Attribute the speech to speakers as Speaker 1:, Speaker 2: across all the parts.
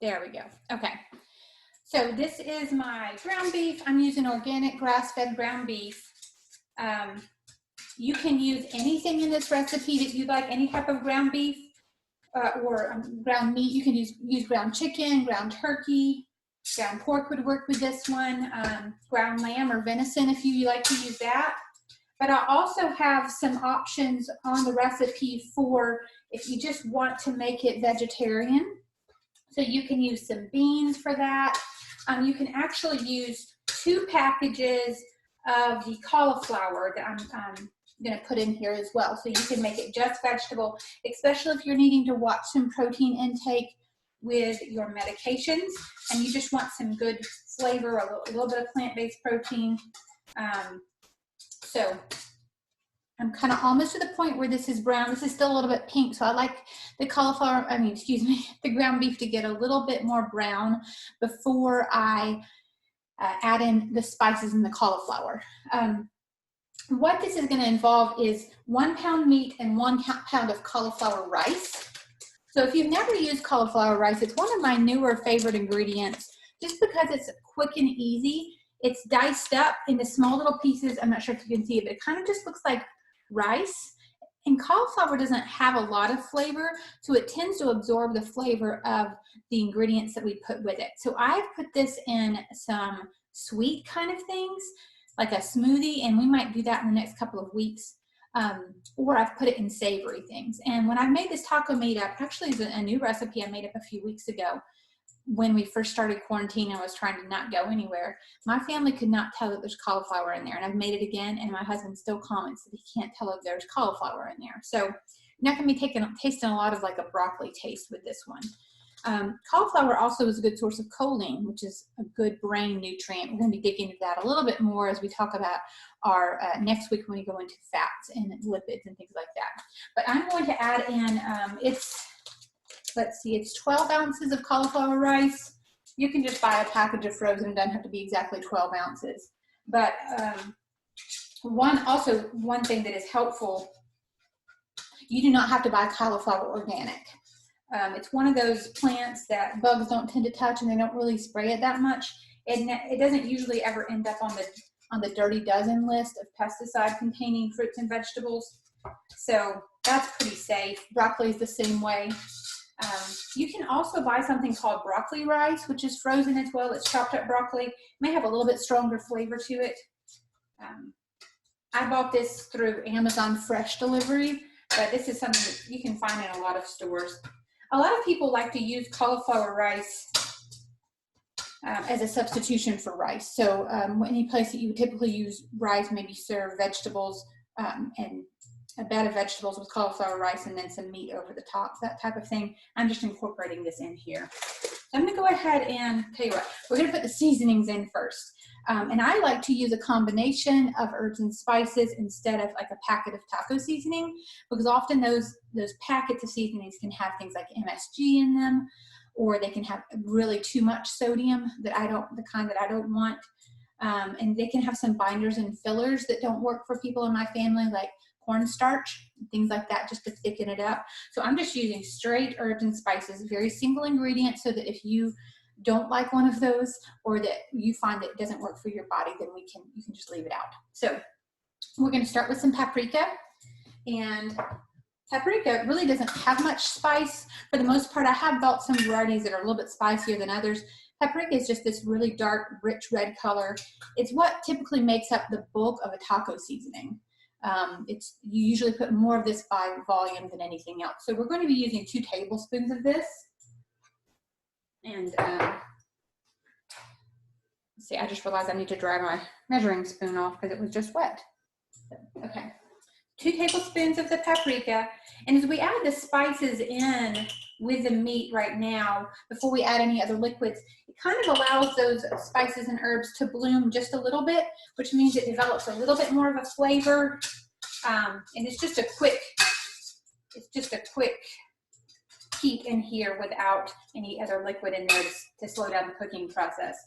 Speaker 1: There we go. Okay. So this is my ground beef. I'm using organic grass-fed ground beef. You can use anything in this recipe that you like, any type of ground beef or ground meat. You can use ground chicken, ground turkey, ground pork would work with this one, ground lamb or venison if you like to use that. But I also have some options on the recipe for if you just want to make it vegetarian. So you can use some beans for that. You can actually use 2 packages of the cauliflower that I'm going to put in here as well. So you can make it just vegetable, especially if you're needing to watch some protein intake with your medications and you just want some good flavor, a little bit of plant-based protein. So I'm kind of almost to the point where this is brown. This is still a little bit pink, so I like the the ground beef to get a little bit more brown before I add in the spices and the cauliflower. What this is going to involve is 1 pound meat and 1 pound of cauliflower rice. So if you've never used cauliflower rice, it's one of my newer favorite ingredients just because it's quick and easy. It's diced up into small little pieces. I'm not sure if you can see it, but it kind of just looks like rice. And cauliflower doesn't have a lot of flavor, so it tends to absorb the flavor of the ingredients that we put with it. So I've put this in some sweet kind of things, like a smoothie, and we might do that in the next couple of weeks. Or I've put it in savory things. And when I made this taco meat up, actually it's a new recipe I made up a few weeks ago. When we first started quarantine, I was trying to not go anywhere. My family could not tell that there's cauliflower in there, and I've made it again, and my husband still comments that he can't tell if there's cauliflower in there. So you're not going to be tasting a lot of like a broccoli taste with this one. Cauliflower also is a good source of choline, which is a good brain nutrient. We're going to be digging into that a little bit more as we talk about our next week when we go into fats and lipids and things like that. But I'm going to add in, it's 12 ounces of cauliflower rice. You can just buy a package of frozen. It doesn't have to be exactly 12 ounces. But one thing that is helpful, you do not have to buy cauliflower organic. It's one of those plants that bugs don't tend to touch, and they don't really spray it that much. It doesn't usually ever end up on the dirty dozen list of pesticide-containing fruits and vegetables. So that's pretty safe. Broccoli is the same way. You can also buy something called broccoli rice, which is frozen as well. It's chopped up broccoli. It may have a little bit stronger flavor to it. I bought this through Amazon Fresh Delivery, but this is something that you can find in a lot of stores. A lot of people like to use cauliflower rice as a substitution for rice. So any place that you would typically use rice, maybe serve vegetables and a bed of vegetables with cauliflower rice and then some meat over the top, that type of thing. I'm just incorporating this in here. So I'm going to go ahead and tell you what, we're going to put the seasonings in first. And I like to use a combination of herbs and spices instead of like a packet of taco seasoning, because often those packets of seasonings can have things like MSG in them, or they can have really too much sodium the kind that I don't want. And they can have some binders and fillers that don't work for people in my family, like cornstarch, things like that, just to thicken it up. So I'm just using straight herbs and spices, very single ingredient, so that if you don't like one of those, or that you find that it doesn't work for your body, then you can just leave it out. So we're going to start with some paprika, and paprika really doesn't have much spice for the most part. I have bought some varieties that are a little bit spicier than others. Paprika is just this really dark, rich red color. It's what typically makes up the bulk of a taco seasoning. You usually put more of this by volume than anything else. So we're going to be using 2 tablespoons of this. And see, I just realized I need to dry my measuring spoon off because it was just wet. So, okay, 2 tablespoons of the paprika. And as we add the spices in with the meat right now, before we add any other liquids, it kind of allows those spices and herbs to bloom just a little bit, which means it develops a little bit more of a flavor. And it's just a quick heat in here without any other liquid in there to slow down the cooking process.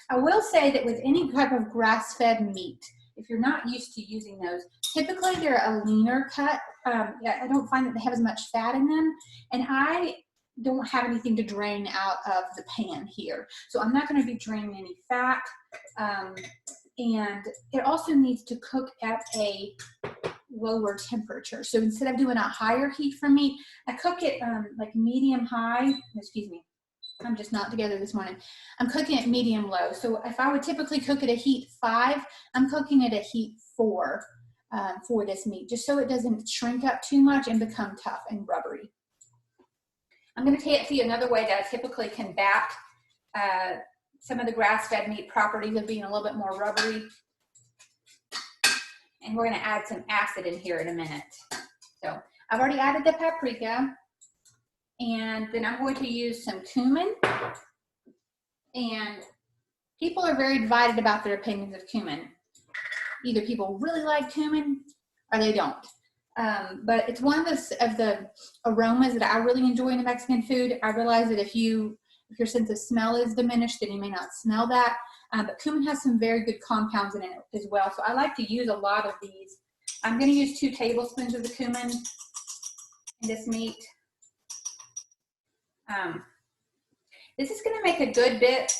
Speaker 1: I will say that with any type of grass-fed meat, if you're not used to using those, typically they're a leaner cut. I don't find that they have as much fat in them. And I don't have anything to drain out of the pan here. So I'm not going to be draining any fat. And it also needs to cook at a lower temperature. So instead of doing a higher heat for meat, I cook it like medium high. Excuse me, I'm just not together this morning. I'm cooking it medium low. So if I would typically cook at a heat 5, I'm cooking it at heat 4 for this meat, just so it doesn't shrink up too much and become tough and rubbery. I'm going to tell you another way that I typically combat some of the grass-fed meat properties of being a little bit more rubbery. And we're going to add some acid in here in a minute. So I've already added the paprika, and then I'm going to use some cumin. And people are very divided about their opinions of cumin. Either people really like cumin or they don't. But it's one of the aromas that I really enjoy in the Mexican food. I realize that if your sense of smell is diminished, then you may not smell that. But cumin has some very good compounds in it as well. So I like to use a lot of these. I'm going to use 2 tablespoons of the cumin in this meat. This is going to make a good bit.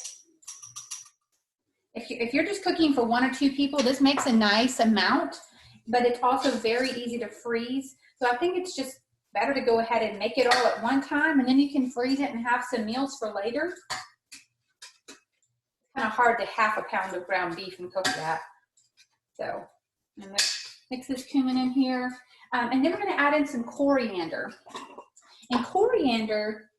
Speaker 1: If you're just cooking for 1 or 2 people, this makes a nice amount, but it's also very easy to freeze. So I think it's just better to go ahead and make it all at one time, and then you can freeze it and have some meals for later. It's kind of hard to half a pound of ground beef and cook that. So I'm going to mix this cumin in here. And then we're going to add in some coriander. And coriander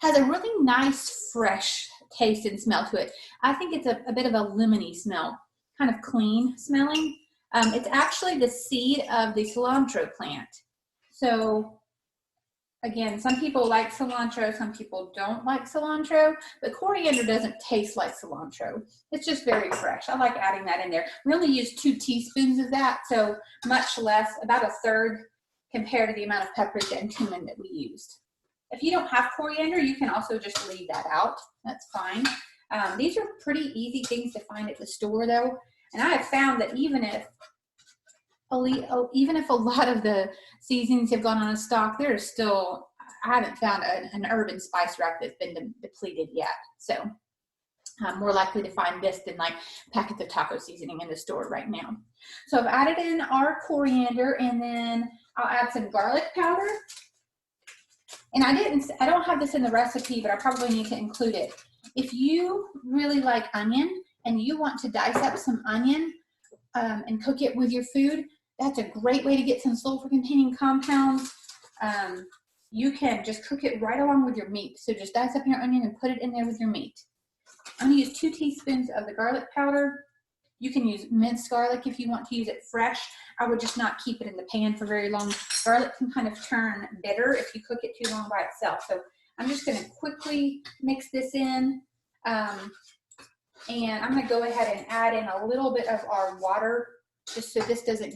Speaker 1: has a really nice fresh taste and smell to it. I think it's a bit of a lemony smell, kind of clean smelling. It's actually the seed of the cilantro plant. So again, some people like cilantro, some people don't like cilantro, but coriander doesn't taste like cilantro. It's just very fresh. I like adding that in there. We only use 2 teaspoons of that, so much less, about 1/3 compared to the amount of paprika and cumin that we used. If you don't have coriander, you can also just leave that out. That's fine. These are pretty easy things to find at the store though. And I have found that even if a lot of the seasonings have gone on a stock, there is still, I haven't found an herb and spice rack that's been depleted yet. So I'm more likely to find this than like packets of taco seasoning in the store right now. So I've added in our coriander, and then I'll add some garlic powder. And I don't have this in the recipe, but I probably need to include it. If you really like onion and you want to dice up some onion and cook it with your food, that's a great way to get some sulfur-containing compounds. You can just cook it right along with your meat. So just dice up your onion and put it in there with your meat. I'm going to use 2 teaspoons of the garlic powder. You can use minced garlic if you want to use it fresh. I would just not keep it in the pan for very long. Garlic can kind of turn bitter if you cook it too long by itself. So I'm just going to quickly mix this in. And I'm going to go ahead and add in a little bit of our water, just so this doesn't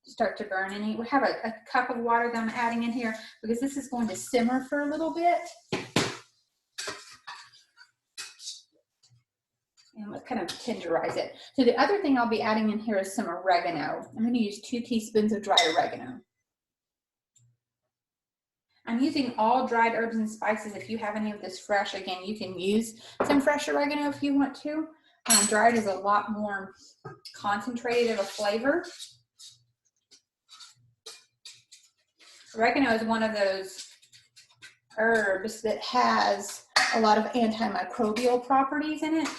Speaker 1: start to burn any. We have a cup of water that I'm adding in here because this is going to simmer for a little bit. And let's kind of tenderize it. So the other thing I'll be adding in here is some oregano. I'm going to use 2 teaspoons of dried oregano. I'm using all dried herbs and spices. If you have any of this fresh, again, you can use some fresh oregano if you want to. Dried is a lot more concentrated of a flavor. Oregano is one of those herbs that has a lot of antimicrobial properties in it.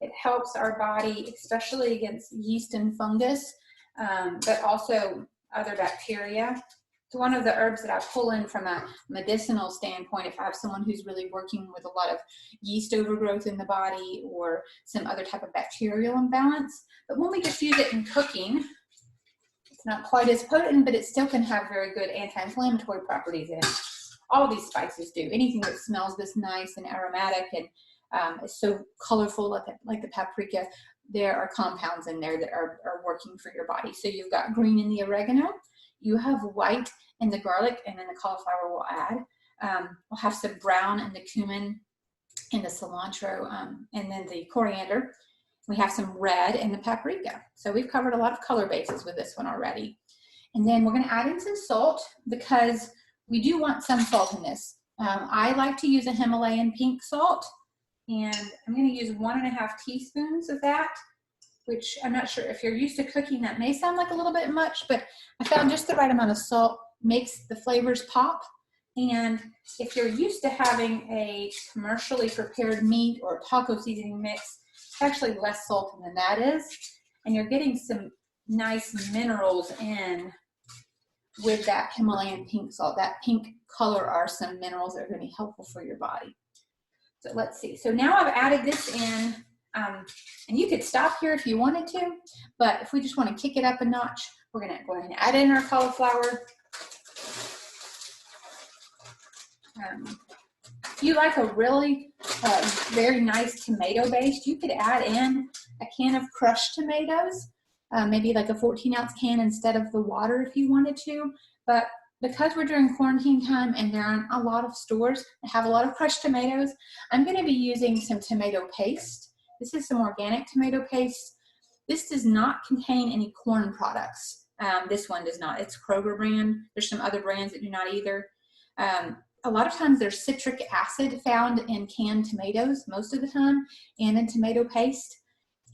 Speaker 1: It helps our body, especially against yeast and fungus, but also other bacteria. It's one of the herbs that I pull in from a medicinal standpoint if I have someone who's really working with a lot of yeast overgrowth in the body or some other type of bacterial imbalance. But when we just use it in cooking, it's not quite as potent, but it still can have very good anti-inflammatory properties in it. All of these spices do. Anything that smells this nice and aromatic and is so colorful like the paprika, there are compounds in there that are working for your body. So you've got green in the oregano, you have white in the garlic, and then the cauliflower we'll add. We'll have some brown in the cumin and the cilantro, and then the coriander. We have some red in the paprika. So we've covered a lot of color bases with this one already. And then we're going to add in some salt because we do want some salt in this. I like to use a Himalayan pink salt, and I'm going to use 1.5 teaspoons of that, which I'm not sure if you're used to cooking, that may sound like a little bit much, but I found just the right amount of salt makes the flavors pop. And if you're used to having a commercially prepared meat or taco seasoning mix, it's actually less salt than that is. And you're getting some nice minerals in with that Himalayan pink salt. That pink color are some minerals that are going to be helpful for your body. So let's see. So now I've added this in, and you could stop here if you wanted to, but if we just want to kick it up a notch, we're going to go ahead and add in our cauliflower. If you like a really very nice tomato base, you could add in a can of crushed tomatoes, maybe like a 14-ounce can instead of the water if you wanted to. But because we're during quarantine time and there aren't a lot of stores that have a lot of crushed tomatoes, I'm going to be using some tomato paste. This is some organic tomato paste. This does not contain any corn products. This one does not. It's Kroger brand. There's some other brands that do not either. A lot of times there's citric acid found in canned tomatoes most of the time, and in tomato paste.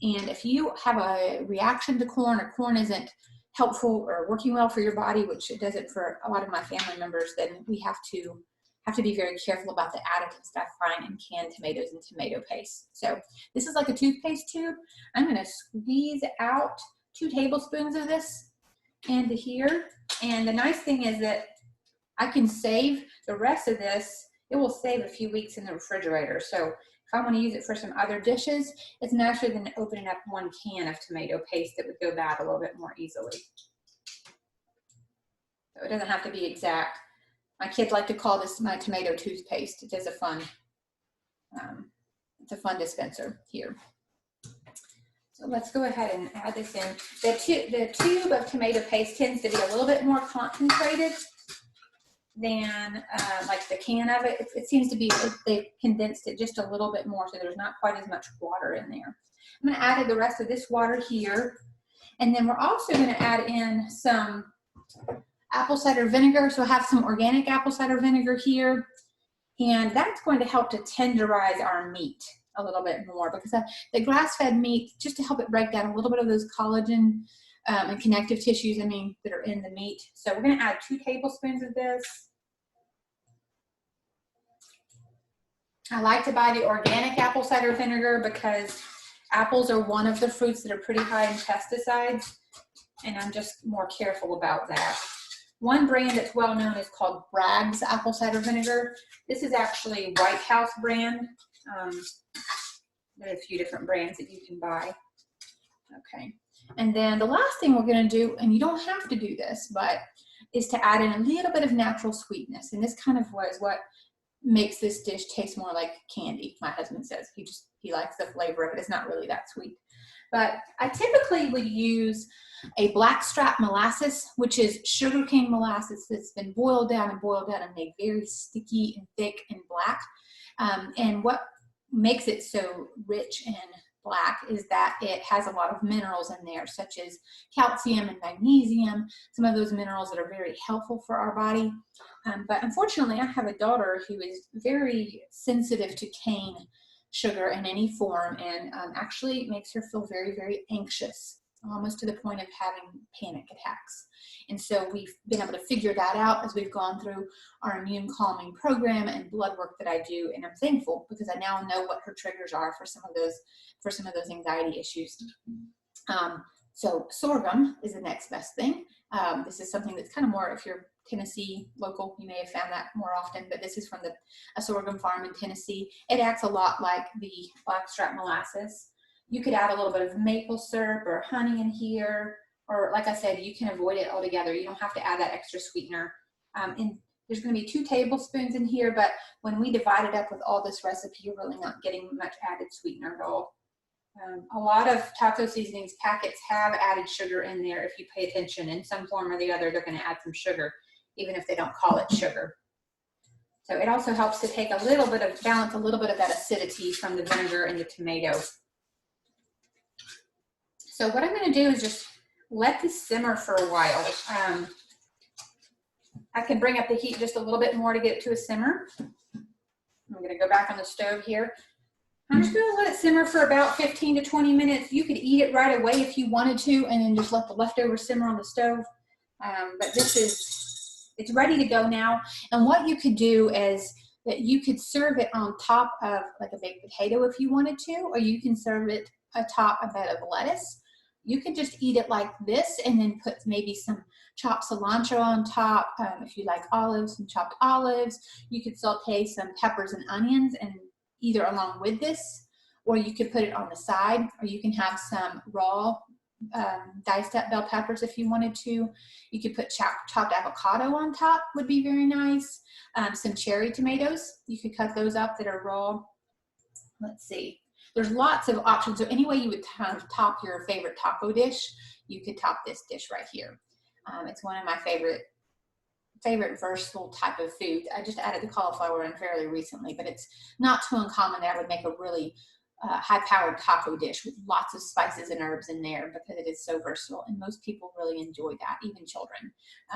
Speaker 1: And if you have a reaction to corn, or corn isn't helpful or working well for your body, which it doesn't for a lot of my family members, then we have to be very careful about the additives that I find in canned tomatoes and tomato paste. So this is like a toothpaste tube. I'm going to squeeze out 2 tablespoons of this into here. And the nice thing is that I can save the rest of this. It will save a few weeks in the refrigerator. So if I want to use it for some other dishes, it's nicer than opening up 1 can of tomato paste that would go bad a little bit more easily. So it doesn't have to be exact. My kids like to call this my tomato toothpaste. It is a fun, it's a fun dispenser here. So let's go ahead and add this in. The tube of tomato paste tends to be a little bit more concentrated than like the can of it. It seems to be, they've condensed it just a little bit more, so there's not quite as much water in there. I'm going to add the rest of this water here, and then we're also going to add in some apple cider vinegar. So I have some organic apple cider vinegar here, and that's going to help to tenderize our meat a little bit more, because the grass-fed meat, just to help it break down a little bit of those collagen and connective tissues, that are in the meat. So we're going to add 2 tablespoons of this. I like to buy the organic apple cider vinegar because apples are one of the fruits that are pretty high in pesticides, and I'm just more careful about that. One brand that's well known is called Bragg's apple cider vinegar. This is actually White House brand. There are a few different brands that you can buy. Okay. And then the last thing we're going to do, and you don't have to do this, but is to add in a little bit of natural sweetness. And this kind of was what makes this dish taste more like candy. My husband says he likes the flavor of it. It's not really that sweet. But I typically would use a blackstrap molasses, which is sugarcane molasses that's been boiled down and made very sticky and thick and black. And what makes it so rich and black is that it has a lot of minerals in there, such as calcium and magnesium, some of those minerals that are very helpful for our body. But unfortunately, I have a daughter who is very sensitive to cane sugar in any form, and actually it makes her feel very, very anxious, almost to the point of having panic attacks. And so we've been able to figure that out as we've gone through our immune calming program and blood work that I do, and I'm thankful because I now know what her triggers are for some of those anxiety issues. So sorghum is the next best thing. This is something that's kind of more, if you're Tennessee local, you may have found that more often, but this is from a sorghum farm in Tennessee. It acts a lot like the blackstrap molasses. You could add a little bit of maple syrup or honey in here, or like I said, you can avoid it altogether. You don't have to add that extra sweetener. And there's going to be 2 tablespoons in here, but when we divide it up with all this recipe, you're really not getting much added sweetener at all. A lot of taco seasonings packets have added sugar in there. If you pay attention in some form or the other, they're going to add some sugar, even if they don't call it sugar. So it also helps to take balance a little bit of that acidity from the vinegar and the tomato. So what I'm going to do is just let this simmer for a while. I can bring up the heat just a little bit more to get it to a simmer. I'm gonna go back on the stove here. I'm just gonna let it simmer for about 15 to 20 minutes. You could eat it right away if you wanted to, and then just let the leftovers simmer on the stove. But it's ready to go now. And what you could do is that you could serve it on top of like a baked potato if you wanted to, or you can serve it atop a bed of lettuce. You could just eat it like this and then put maybe some chopped cilantro on top. If you like olives, some chopped olives. You could saute some peppers and onions and either along with this, or you could put it on the side, or you can have some raw diced up bell peppers if you wanted to. You could put chopped avocado on top, would be very nice. Some cherry tomatoes, you could cut those up that are raw. Let's see. There's lots of options. So any way you would top your favorite taco dish, you could top this dish right here. It's one of my favorite versatile type of food. I just added the cauliflower in fairly recently, but it's not too uncommon that I would make a really high-powered taco dish with lots of spices and herbs in there because it is so versatile, and most people really enjoy that, even children.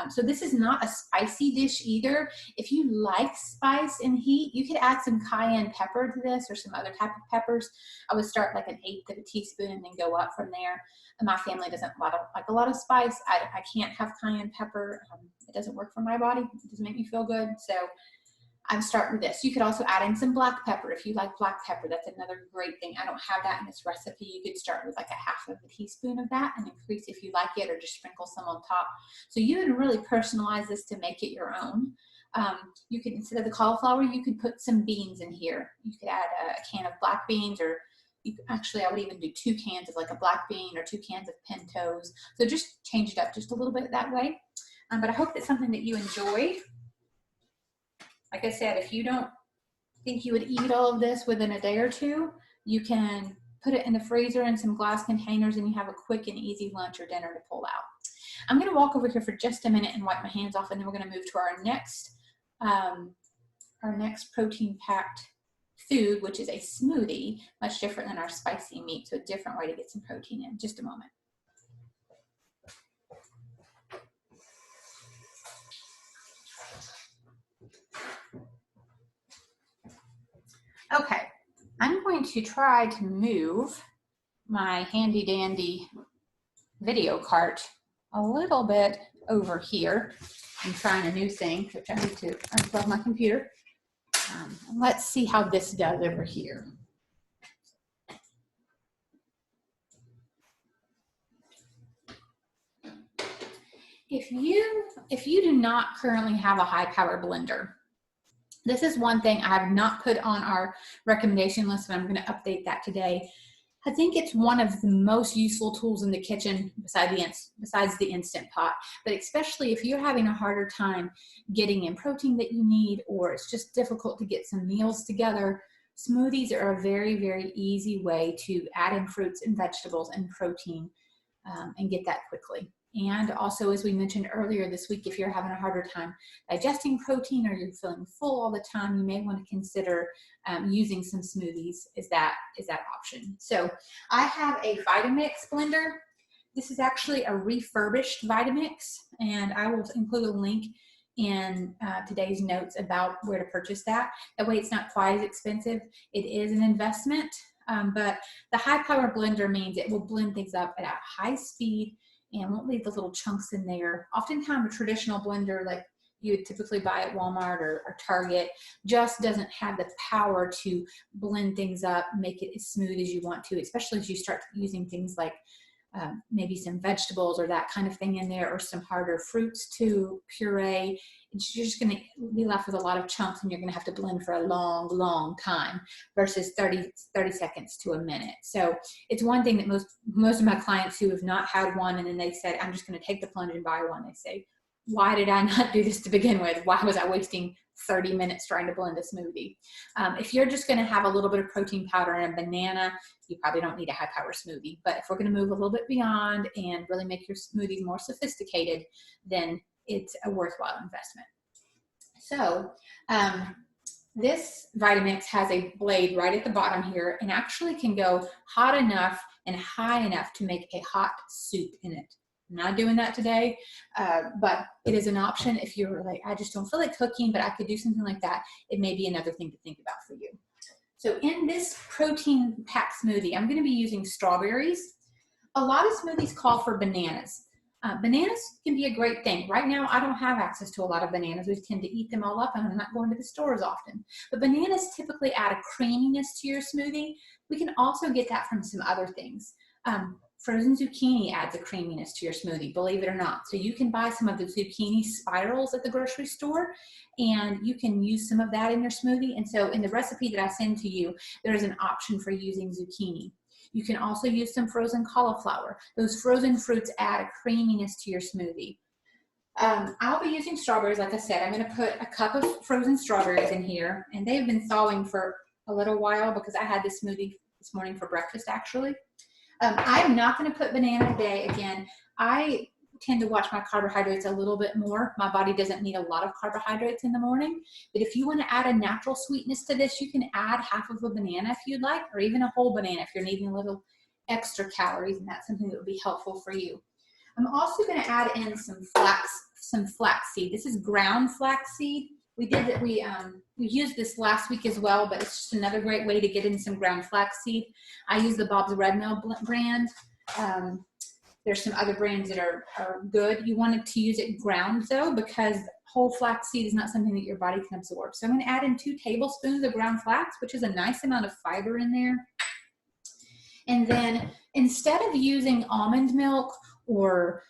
Speaker 1: So this is not a spicy dish either. If you like spice and heat, you could add some cayenne pepper to this or some other type of peppers. I would start like 1/8 of a teaspoon and then go up from there. And my family doesn't like a lot of spice. I can't have cayenne pepper. It doesn't work for my body. It doesn't make me feel good. So I'm starting with this. You could also add in some black pepper if you like black pepper. That's another great thing. I don't have that in this recipe. You could start with like 1/2 of a teaspoon of that and increase if you like it, or just sprinkle some on top. So you can really personalize this to make it your own. You could, instead of the cauliflower, you could put some beans in here. You could add a can of black beans, or actually I would even do 2 cans of like a black bean or 2 cans of pintos. So just change it up just a little bit that way. But I hope that's something that you enjoy. Like I said, if you don't think you would eat all of this within a day or two, you can put it in the freezer in some glass containers and you have a quick and easy lunch or dinner to pull out. I'm going to walk over here for just a minute and wipe my hands off, and then we're going to move to our next protein-packed food, which is a smoothie, much different than our spicy meat, so a different way to get some protein in. Just a moment. Okay, I'm going to try to move my handy dandy video cart a little bit over here. I'm trying a new thing, which I need to unplug my computer. Let's see how this does over here. If you do not currently have a high power blender, this is one thing I have not put on our recommendation list, but I'm going to update that today. I think it's one of the most useful tools in the kitchen besides the Instant Pot, but especially if you're having a harder time getting in protein that you need, or it's just difficult to get some meals together, smoothies are a very, very easy way to add in fruits and vegetables and protein and get that quickly. And also, as we mentioned earlier this week, if you're having a harder time digesting protein or you're feeling full all the time, you may want to consider using some smoothies as that option. So I have a Vitamix blender. This is actually a refurbished Vitamix, and I will include a link in today's notes about where to purchase that. That way it's not quite as expensive. It is an investment, but the high power blender means it will blend things up at a high speed and won't leave the little chunks in there. Oftentimes a traditional blender like you would typically buy at Walmart or Target just doesn't have the power to blend things up, make it as smooth as you want to, especially as you start using things like maybe some vegetables or that kind of thing in there, or some harder fruits to puree. You're just going to be left with a lot of chunks, and you're going to have to blend for a long, long time versus 30 seconds to a minute. So it's one thing that most of my clients who have not had one, and then they said, I'm just going to take the plunge and buy one, they say, why did I not do this to begin with? Why was I wasting 30 minutes trying to blend a smoothie? If you're just going to have a little bit of protein powder and a banana, you probably don't need a high power smoothie. But if we're going to move a little bit beyond and really make your smoothie more sophisticated, then it's a worthwhile investment. So this Vitamix has a blade right at the bottom here, and actually can go hot enough and high enough to make a hot soup in it. I'm not doing that today, but it is an option if you're like, I just don't feel like cooking, but I could do something like that. It may be another thing to think about for you. So in this protein packed smoothie, I'm going to be using strawberries. A lot of smoothies call for bananas. Bananas can be a great thing. Right now, I don't have access to a lot of bananas. We tend to eat them all up, and I'm not going to the stores often. But bananas typically add a creaminess to your smoothie. We can also get that from some other things. Frozen zucchini adds a creaminess to your smoothie, believe it or not. So you can buy some of the zucchini spirals at the grocery store, and you can use some of that in your smoothie. And so in the recipe that I send to you, there is an option for using zucchini. You can also use some frozen cauliflower. Those frozen fruits add a creaminess to your smoothie. I'll be using strawberries, like I said. I'm going to put a cup of frozen strawberries in here, and they've been thawing for a little while because I had this smoothie this morning for breakfast, actually. I'm not going to put banana today. Again, I tend to watch my carbohydrates a little bit more. My body doesn't need a lot of carbohydrates in the morning, but if you want to add a natural sweetness to this, you can add half of a banana if you'd like, or even a whole banana if you're needing a little extra calories, and that's something that would be helpful for you. I'm also going to add in some flaxseed. This is ground flaxseed. We used this last week as well, but it's just another great way to get in some ground flaxseed. I use the Bob's Red Mill brand. There's some other brands that are good. You wanted to use it ground though, because whole flaxseed is not something that your body can absorb. So I'm going to add in 2 tablespoons of ground flax, which is a nice amount of fiber in there. And then instead of using almond milk or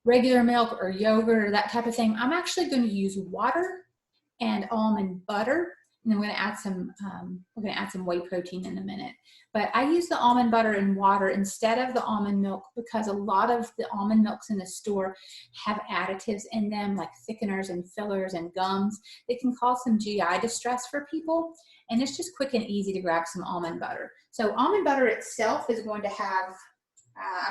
Speaker 1: regular milk or yogurt or that type of thing, I'm actually going to use water and almond butter, and then we're going to add some whey protein in a minute. But I use the almond butter and water instead of the almond milk because a lot of the almond milks in the store have additives in them, like thickeners and fillers and gums. It can cause some GI distress for people, and it's just quick and easy to grab some almond butter. So almond butter itself is going to have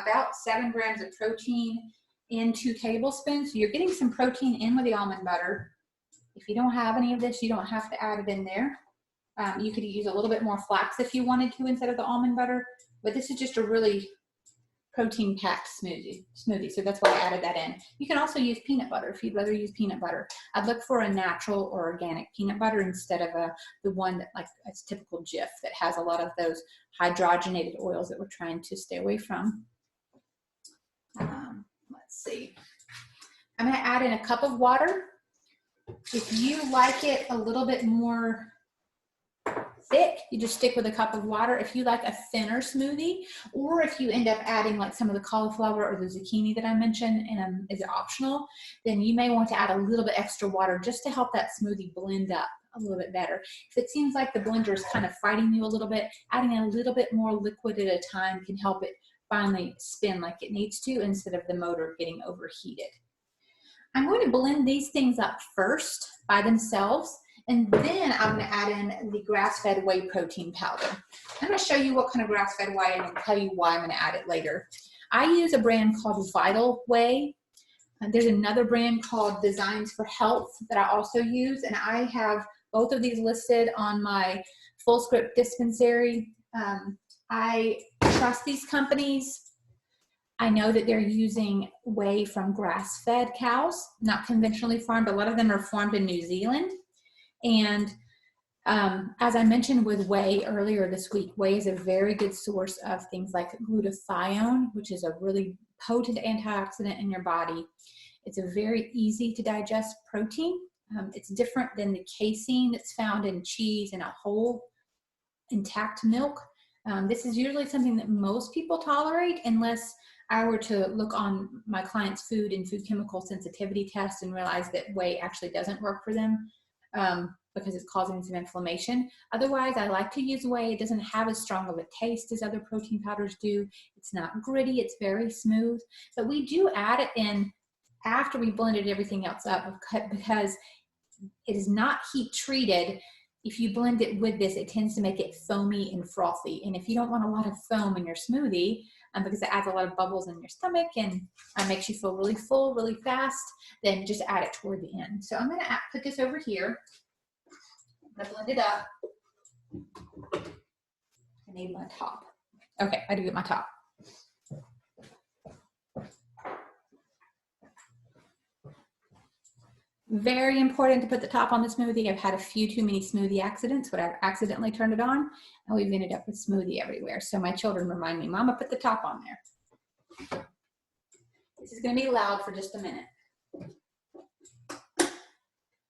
Speaker 1: about 7 grams of protein in 2 tablespoons. So you're getting some protein in with the almond butter. If you don't have any of this, you don't have to add it in there. You could use a little bit more flax if you wanted to instead of the almond butter, but this is just a really protein-packed smoothie. So that's why I added that in. You can also use peanut butter if you'd rather use peanut butter. I'd look for a natural or organic peanut butter instead of the one that, like, a typical Jif that has a lot of those hydrogenated oils that we're trying to stay away from. Let's see. I'm going to add in a cup of water. If you like it a little bit more thick, you just stick with a cup of water. If you like a thinner smoothie, or if you end up adding like some of the cauliflower or the zucchini that I mentioned and is optional, then you may want to add a little bit extra water just to help that smoothie blend up a little bit better. If it seems like the blender is kind of fighting you a little bit, adding a little bit more liquid at a time can help it finally spin like it needs to instead of the motor getting overheated. I'm going to blend these things up first by themselves, and then I'm going to add in the grass-fed whey protein powder. I'm going to show you what kind of grass-fed whey and then tell you why I'm going to add it later. I use a brand called Vital Whey. There's another brand called Designs for Health that I also use, and I have both of these listed on my full script dispensary. I trust these companies. I know that they're using whey from grass-fed cows, not conventionally farmed. A lot of them are farmed in New Zealand. And as I mentioned with whey earlier this week, whey is a very good source of things like glutathione, which is a really potent antioxidant in your body. It's a very easy to digest protein. It's different than the casein that's found in cheese and a whole intact milk. This is usually something that most people tolerate unless I were to look on my client's food and food chemical sensitivity test and realize that whey actually doesn't work for them because it's causing some inflammation. Otherwise, I like to use whey. It doesn't have as strong of a taste as other protein powders do. It's not gritty. It's very smooth. But we do add it in after we blended everything else up because it is not heat treated. If you blend it with this, it tends to make it foamy and frothy. And if you don't want a lot of foam in your smoothie, because it adds a lot of bubbles in your stomach and makes you feel really full really fast, then just add it toward the end. So I'm going to put this over here. I'm going to blend it up. I need my top. Okay, I do get my top. Very important to put the top on the smoothie. I've had a few too many smoothie accidents when I've accidentally turned it on, and we've ended up with smoothie everywhere. So my children remind me, Mama, put the top on there. This is going to be loud for just a minute.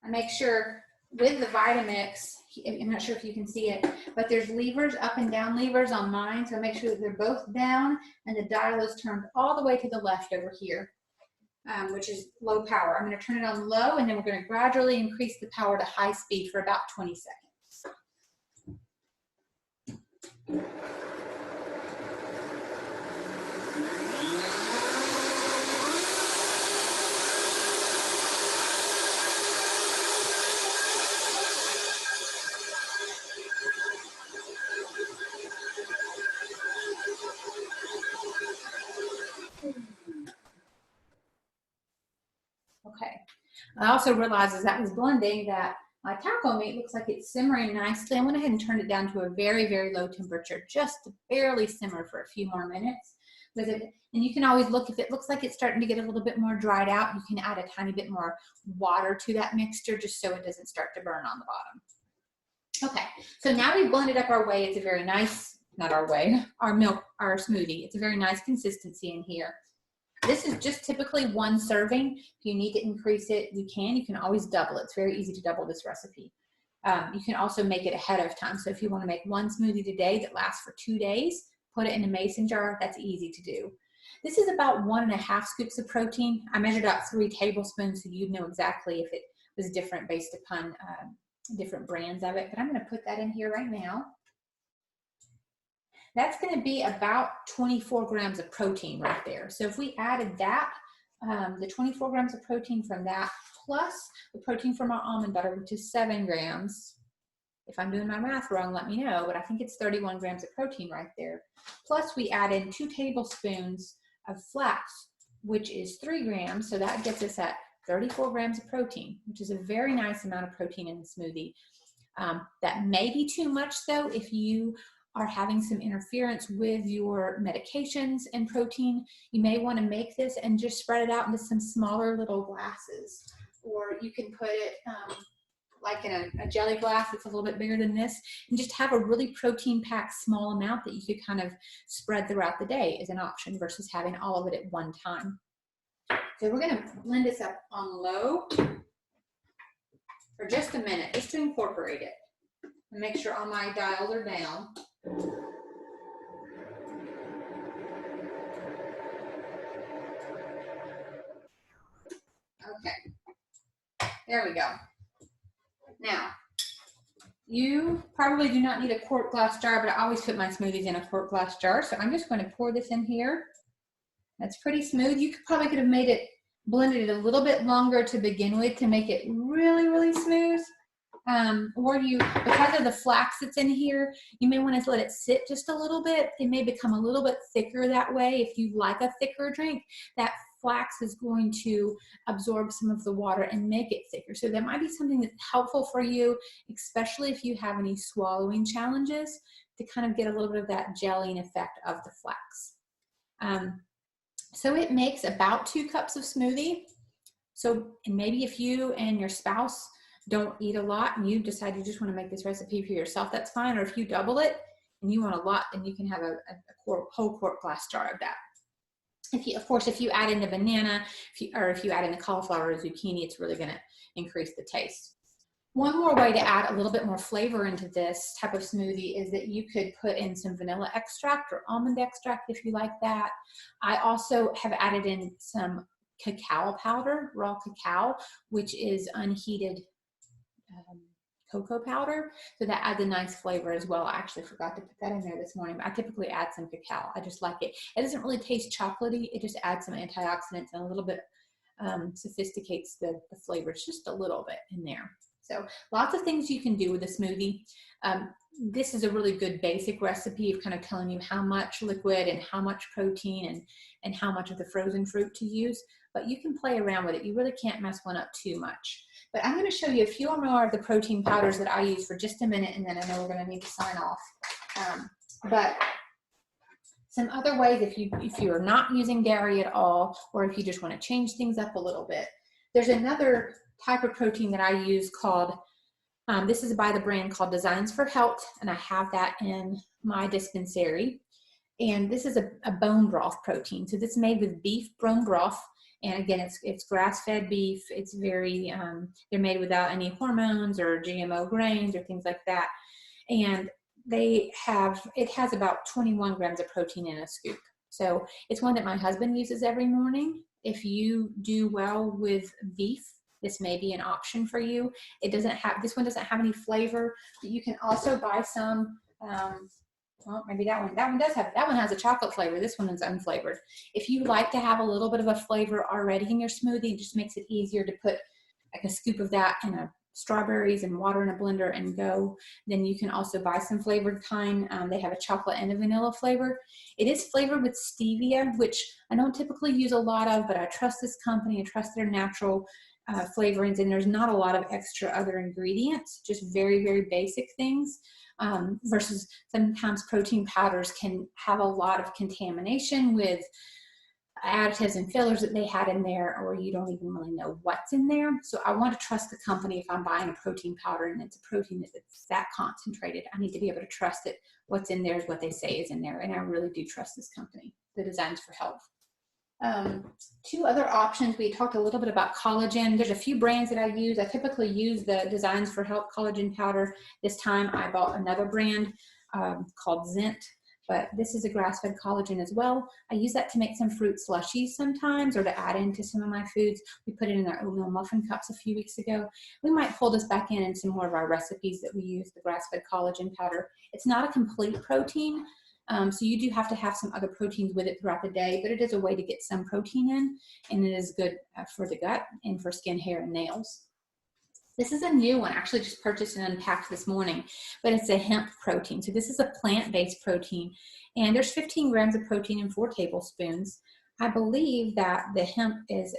Speaker 1: I make sure with the Vitamix, I'm not sure if you can see it, but there's levers, up and down levers on mine. So I make sure that they're both down and the dial is turned all the way to the left over here, which is low power. I'm going to turn it on low, and then we're going to gradually increase the power to high speed for about 20 seconds. Okay. I also realized as that was blending that my taco meat looks like it's simmering nicely. I went ahead and turned it down to a very, very low temperature, just to barely simmer for a few more minutes. And you can always look, if it looks like it's starting to get a little bit more dried out, you can add a tiny bit more water to that mixture just so it doesn't start to burn on the bottom. Okay, so now we've blended up our whey. It's a very nice, not our whey, our milk, our smoothie. It's a very nice consistency in here. This is just typically one serving. If you need to increase it, you can. You can always double it. It's very easy to double this recipe. You can also make it ahead of time. So if you want to make one smoothie today that lasts for 2 days, put it in a mason jar. That's easy to do. This is about 1.5 scoops of protein. I measured out 3 tablespoons so you'd know exactly if it was different based upon different brands of it. But I'm going to put that in here right now. That's going to be about 24 grams of protein right there. So if we added that, the 24 grams of protein from that, plus the protein from our almond butter, which is 7 grams. If I'm doing my math wrong, let me know, but I think it's 31 grams of protein right there. Plus we add in 2 tablespoons of flax, which is 3 grams. So that gets us at 34 grams of protein, which is a very nice amount of protein in the smoothie. That may be too much though if you are having some interference with your medications and protein. You may want to make this and just spread it out into some smaller little glasses, or you can put it like in a jelly glass that's a little bit bigger than this, and just have a really protein packed small amount that you could kind of spread throughout the day as an option versus having all of it at one time. So we're going to blend this up on low for just a minute, just to incorporate it and make sure all my dials are down. Okay, there we go. Now, you probably do not need a quart glass jar, but I always put my smoothies in a quart glass jar. So I'm just going to pour this in here. That's pretty smooth. You could have made it, blended it a little bit longer to begin with to make it really, really smooth. Or because of the flax that's in here, you may want to let it sit just a little bit. It may become a little bit thicker that way. If you like a thicker drink, that flax is going to absorb some of the water and make it thicker. So that might be something that's helpful for you, especially if you have any swallowing challenges, to kind of get a little bit of that gelling effect of the flax. So it makes about 2 cups of smoothie. So, and maybe if you and your spouse don't eat a lot and you decide you just want to make this recipe for yourself, that's fine. Or if you double it and you want a lot, then you can have a whole quart glass jar of that. Of course, if you add in the banana, if you add in the cauliflower or zucchini, it's really going to increase the taste. One more way to add a little bit more flavor into this type of smoothie is that you could put in some vanilla extract or almond extract if you like that. I also have added in some cacao powder, raw cacao, which is unheated cocoa powder. So that adds a nice flavor as well. I actually forgot to put that in there this morning, but I typically add some cacao. I just like it. It doesn't really taste chocolatey. It just adds some antioxidants and a little bit sophisticates the flavors just a little bit in there. So lots of things you can do with a smoothie. This is a really good basic recipe of kind of telling you how much liquid and how much protein and how much of the frozen fruit to use, but you can play around with it. You really can't mess one up too much. But I'm going to show you a few more of the protein powders that I use for just a minute, and then I know we're going to need to sign off. But some other ways, if you're not using dairy at all, or if you just want to change things up a little bit, there's another type of protein that I use called, this is by the brand called Designs for Health, and I have that in my dispensary. And this is a bone broth protein. So this is made with beef bone broth. And again, it's grass-fed beef. It's very, they're made without any hormones or GMO grains or things like that. And it has about 21 grams of protein in a scoop. So it's one that my husband uses every morning. If you do well with beef, this may be an option for you. This one doesn't have any flavor, but you can also buy some, well, maybe that one has a chocolate flavor. This one is unflavored. If you like to have a little bit of a flavor already in your smoothie, it just makes it easier to put like a scoop of that in strawberries and water in a blender and go. Then you can also buy some flavored kind. They have a chocolate and a vanilla flavor. It is flavored with stevia, which I don't typically use a lot of, but I trust this company. I trust their natural flavorings, and there's not a lot of extra other ingredients, just very, very basic things. Versus sometimes protein powders can have a lot of contamination with additives and fillers that they had in there, or you don't even really know what's in there. So I want to trust the company. If I'm buying a protein powder and it's a protein that's that concentrated, I need to be able to trust that what's in there is what they say is in there. And I really do trust this company, the Designs for Health. Two other options. We talked a little bit about collagen. There's a few brands that I use. I typically use the Designs for Health collagen powder. This time I bought another brand called Zent, but this is a grass-fed collagen as well. I use that to make some fruit slushies sometimes, or to add into some of my foods. We put it in our oatmeal muffin cups a few weeks ago. We might pull this back in some more of our recipes that we use the grass-fed collagen powder. It's not a complete protein. So you do have to have some other proteins with it throughout the day, but it is a way to get some protein in, and it is good for the gut and for skin, hair, and nails. This is a new one, actually just purchased and unpacked this morning, but it's a hemp protein. So this is a plant-based protein, and there's 15 grams of protein in 4 tablespoons. I believe that the hemp is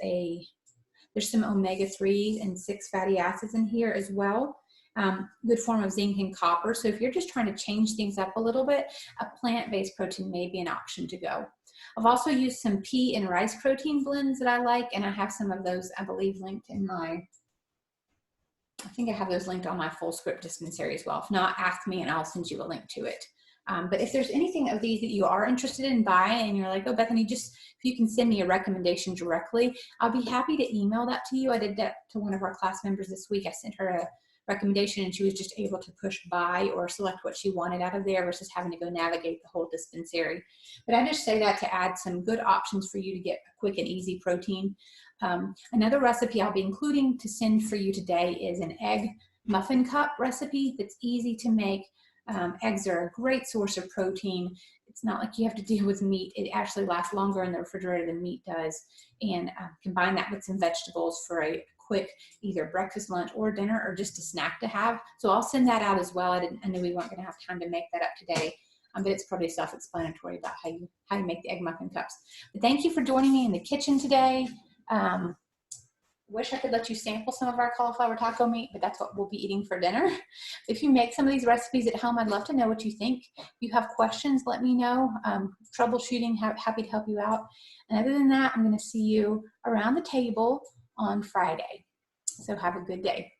Speaker 1: there's some omega-3s and 6 fatty acids in here as well. Good form of zinc and copper. So if you're just trying to change things up a little bit, a plant-based protein may be an option to go. I've also used some pea and rice protein blends that I like, and I have some of those, I believe, linked in I think I have those linked on my full script dispensary as well. If not, ask me and I'll send you a link to it. But if there's anything of these that you are interested in buying and you're like, oh, Bethany, just if you can send me a recommendation directly, I'll be happy to email that to you. I did that to one of our class members this week. I sent her a recommendation and she was just able to push buy or select what she wanted out of there versus having to go navigate the whole dispensary. But I just say that to add some good options for you to get a quick and easy protein. Another recipe I'll be including to send for you today is an egg muffin cup recipe that's easy to make. Eggs are a great source of protein. It's not like you have to deal with meat. It actually lasts longer in the refrigerator than meat does. And combine that with some vegetables for a quick either breakfast, lunch, or dinner, or just a snack to have. So I'll send that out as well. I knew we weren't going to have time to make that up today, but it's probably self-explanatory about how you make the egg muffin cups. But thank you for joining me in the kitchen today. Wish I could let you sample some of our cauliflower taco meat, but that's what we'll be eating for dinner. If you make some of these recipes at home, I'd love to know what you think. If you have questions, let me know. Troubleshooting, happy to help you out. And other than that, I'm going to see you around the table on Friday. So have a good day.